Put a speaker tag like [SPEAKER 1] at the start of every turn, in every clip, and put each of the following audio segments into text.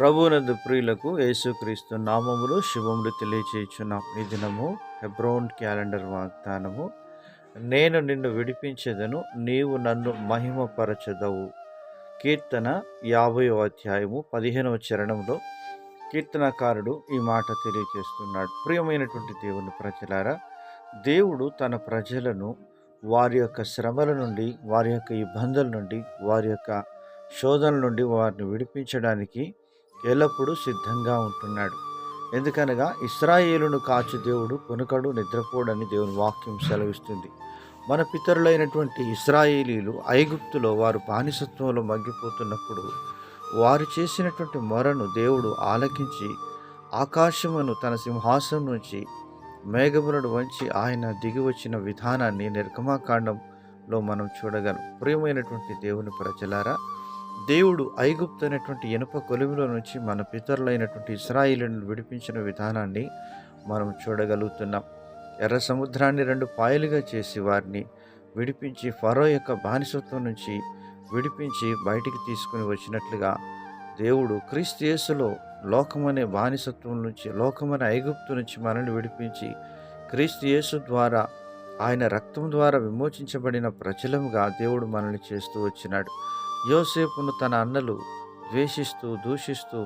[SPEAKER 1] ప్రభువునందు ప్రియులకు యేసుక్రీస్తు నామములు శుభములు తెలియచేయుచున్నాం. ఈ దినము హెబ్రోన్ క్యాలెండర్ వాగ్దానము, నేను నిన్ను విడిపించెదను, నీవు నన్ను మహిమపరచెదవు. కీర్తన 50వ అధ్యాయము 15వ చరణంలో కీర్తనకారుడు ఈ మాట తెలియజేస్తున్నాడు. ప్రియమైనటువంటి దేవుని ప్రజలారా, దేవుడు తన ప్రజలను వారి యొక్క శ్రమల నుండి, వారి యొక్క ఇబ్బందుల నుండి, వారి యొక్క శోధనల నుండి వారిని విడిపించడానికి ఎల్లప్పుడూ సిద్ధంగా ఉంటున్నాడు. ఎందుకనగా ఇశ్రాయేలును కాచు దేవుడు కొనుకడు, నిద్రపోడని దేవుని వాక్యం సెలవిస్తుంది. మన పితరులైనటువంటి ఇశ్రాయేలీలు ఐగుప్తులో వారు బానిసత్వంలో మగ్గిపోతున్నప్పుడు వారు చేసినటువంటి మొరను దేవుడు ఆలకించి ఆకాశమును తన సింహాసనం నుంచి మేఘములను వంచి ఆయన దిగి వచ్చిన విధానాన్ని నిర్గమాకాండంలో మనం చూడగలం. ప్రియమైనటువంటి దేవుని ప్రజలారా, దేవుడు ఐగుప్తు అనేటువంటి ఇనుప కొలువులో నుంచి మన పితరులైనటువంటి ఇశ్రాయేలును విడిపించిన విధానాన్ని మనం చూడగలుగుతున్నాం. ఎర్ర సముద్రాన్ని 2 పాయలుగా చేసి వారిని విడిపించి ఫరో యొక్క బానిసత్వం నుంచి విడిపించి బయటికి తీసుకుని వచ్చినట్లుగా దేవుడు క్రీస్తు యేసులో లోకమనే బానిసత్వం నుంచి, లోకమనే ఐగుప్తు నుంచి మనల్ని విడిపించి క్రీస్తు యేసు ద్వారా, ఆయన రక్తం ద్వారా విమోచించబడిన ప్రజలముగా దేవుడు మనల్ని చేస్తూ వచ్చినాడు. యోసేపును తన అన్నలు ద్వేషిస్తూ, దూషిస్తూ,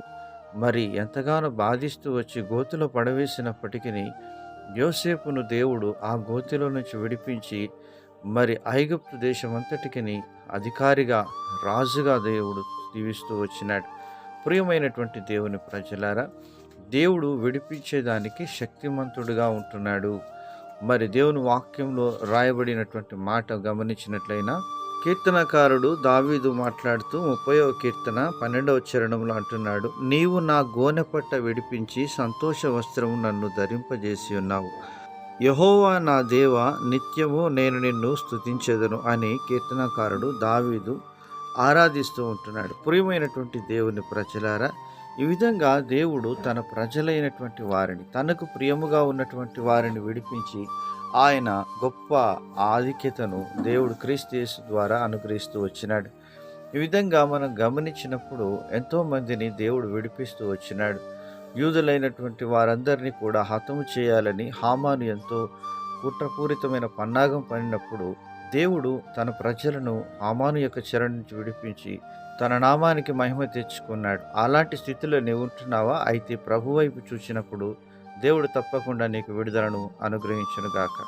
[SPEAKER 1] మరి ఎంతగానో బాధిస్తూ వచ్చి గోతిలో పడవేసినప్పటికీ యోసేపును దేవుడు ఆ గోతిలో నుంచి విడిపించి మరి ఐగుప్తు దేశమంతటికి అధికారిగా, రాజుగా దేవుడు దీవిస్తూ వచ్చినాడు. ప్రియమైనటువంటి దేవుని ప్రజలారా, దేవుడు విడిపించేదానికి శక్తిమంతుడుగా ఉంటున్నాడు. మరి దేవుని వాక్యంలో రాయబడినటువంటి మాట గమనించినట్లయినా, కీర్తనకారుడు దావీదు మాట్లాడుతూ 30వ కీర్తన 12వ చరణంలో అంటున్నాడు, నీవు నా గోనెపట్ట విడిపించి సంతోష వస్త్రము నన్ను ధరింపజేసి ఉన్నావు. యెహోవా నా దేవ, నిత్యము నేను నిన్ను స్తుతించెదను అని కీర్తనకారుడు దావీదు ఆరాధిస్తూ ఉంటున్నాడు. ప్రియమైనటువంటి దేవుని ప్రజలారా, ఈ విధంగా దేవుడు తన ప్రజలైనటువంటి వారిని, తనకు ప్రియముగా ఉన్నటువంటి వారిని విడిపించి ఆయన గొప్ప ఆధిక్యతను దేవుడు క్రీస్తు యేసు ద్వారా అనుగ్రహిస్తూ వచ్చినాడు. ఈ విధంగా మనం గమనించినప్పుడు ఎంతోమందిని దేవుడు విడిపిస్తూ వచ్చినాడు. యూదులైనటువంటి వారందరినీ కూడా హతము చేయాలని హామాను ఎంతో కుట్రపూరితమైన పన్నాగం పడినప్పుడు దేవుడు తన ప్రజలను హామాను యొక్క చెర నుంచి విడిపించి తన నామానికి మహిమ తెచ్చుకున్నాడు. అలాంటి స్థితిలో నీవు ఉంటున్నావా? అయితే ప్రభు వైపు చూసినప్పుడు దేవుడు తప్పకుండా నీకు విడుదలను అనుగ్రహించునుగాక.